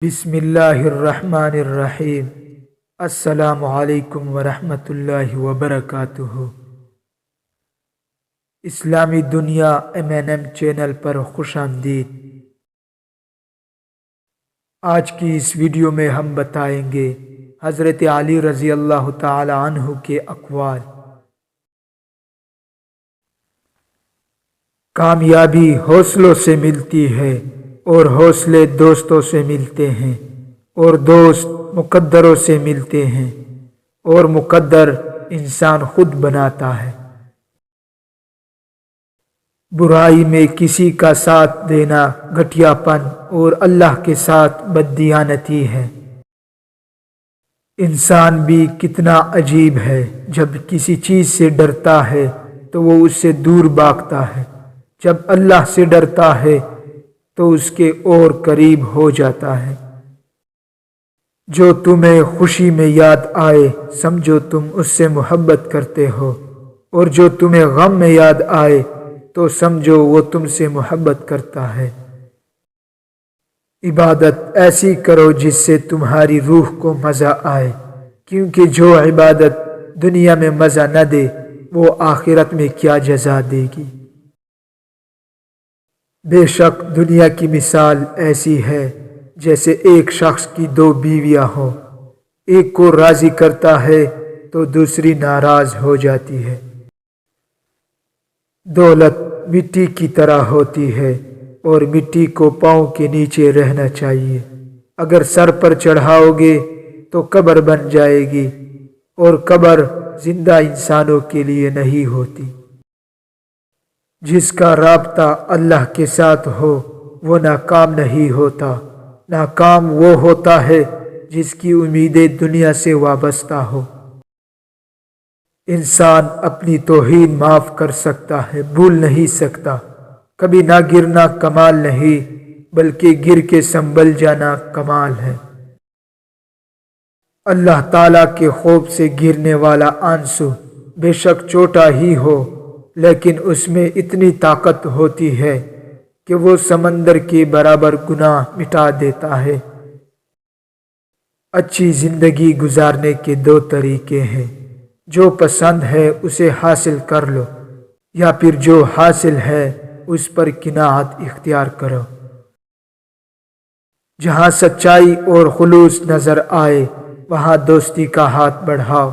بسم اللہ الرحمن الرحیم۔ السلام علیکم ورحمۃ اللہ وبرکاتہ۔ اسلامی دنیا MNM چینل پر خوش آمدید۔ آج کی اس ویڈیو میں ہم بتائیں گے حضرت علی رضی اللہ تعالی عنہ کے اقوال۔ کامیابی حوصلوں سے ملتی ہے اور حوصلے دوستوں سے ملتے ہیں، اور دوست مقدروں سے ملتے ہیں، اور مقدر انسان خود بناتا ہے۔ برائی میں کسی کا ساتھ دینا گھٹیا پن اور اللہ کے ساتھ بددیانتی ہے۔ انسان بھی کتنا عجیب ہے، جب کسی چیز سے ڈرتا ہے تو وہ اس سے دور بھاگتا ہے، جب اللہ سے ڈرتا ہے تو اس کے اور قریب ہو جاتا ہے۔ جو تمہیں خوشی میں یاد آئے سمجھو تم اس سے محبت کرتے ہو، اور جو تمہیں غم میں یاد آئے تو سمجھو وہ تم سے محبت کرتا ہے۔ عبادت ایسی کرو جس سے تمہاری روح کو مزہ آئے، کیونکہ جو عبادت دنیا میں مزہ نہ دے وہ آخرت میں کیا جزا دے گی۔ بے شک دنیا کی مثال ایسی ہے جیسے ایک شخص کی دو بیویاں ہوں، ایک کو راضی کرتا ہے تو دوسری ناراض ہو جاتی ہے۔ دولت مٹی کی طرح ہوتی ہے اور مٹی کو پاؤں کے نیچے رہنا چاہیے، اگر سر پر چڑھاؤ گے تو قبر بن جائے گی، اور قبر زندہ انسانوں کے لیے نہیں ہوتی۔ جس کا رابطہ اللہ کے ساتھ ہو وہ ناکام نہیں ہوتا، ناکام وہ ہوتا ہے جس کی امیدیں دنیا سے وابستہ ہو۔ انسان اپنی توہین معاف کر سکتا ہے، بھول نہیں سکتا۔ کبھی نہ گرنا کمال نہیں، بلکہ گر کے سنبھل جانا کمال ہے۔ اللہ تعالیٰ کے خوف سے گرنے والا آنسو بے شک چھوٹا ہی ہو، لیکن اس میں اتنی طاقت ہوتی ہے کہ وہ سمندر کے برابر گناہ مٹا دیتا ہے۔ اچھی زندگی گزارنے کے دو طریقے ہیں، جو پسند ہے اسے حاصل کر لو، یا پھر جو حاصل ہے اس پر قناعت اختیار کرو۔ جہاں سچائی اور خلوص نظر آئے وہاں دوستی کا ہاتھ بڑھاؤ،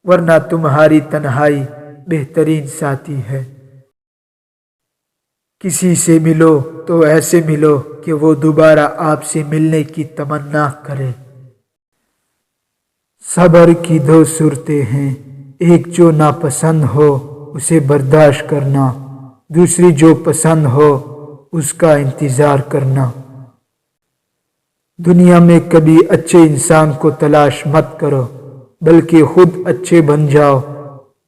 ورنہ تمہاری تنہائی بہترین ساتھی ہے۔ کسی سے ملو تو ایسے ملو کہ وہ دوبارہ آپ سے ملنے کی تمنا کرے۔ صبر کی دو صورتیں ہیں، ایک جو ناپسند ہو اسے برداشت کرنا، دوسری جو پسند ہو اس کا انتظار کرنا۔ دنیا میں کبھی اچھے انسان کو تلاش مت کرو، بلکہ خود اچھے بن جاؤ۔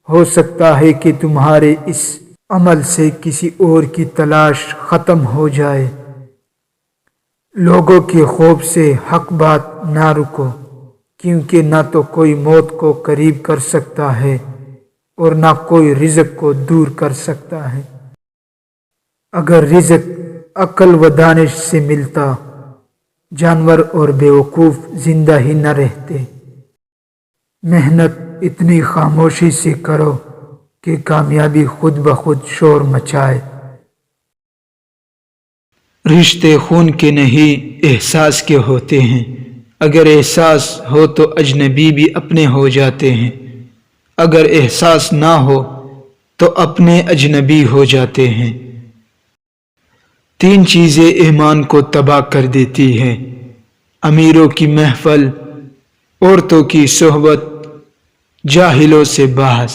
ہو سکتا ہے کہ تمہارے اس عمل سے کسی اور کی تلاش ختم ہو جائے۔ لوگوں کے خوف سے حق بات نہ رکو، کیونکہ نہ تو کوئی موت کو قریب کر سکتا ہے اور نہ کوئی رزق کو دور کر سکتا ہے۔ اگر رزق عقل و دانش سے ملتا، جانور اور بیوقوف زندہ ہی نہ رہتے۔ محنت اتنی خاموشی سے کرو کہ کامیابی خود بخود شور مچائے۔ رشتے خون کے نہیں احساس کے ہوتے ہیں، اگر احساس ہو تو اجنبی بھی اپنے ہو جاتے ہیں، اگر احساس نہ ہو تو اپنے اجنبی ہو جاتے ہیں۔ تین چیزیں ایمان کو تباہ کر دیتی ہیں: امیروں کی محفل، عورتوں کی صحبت، جاہلوں سے بحث۔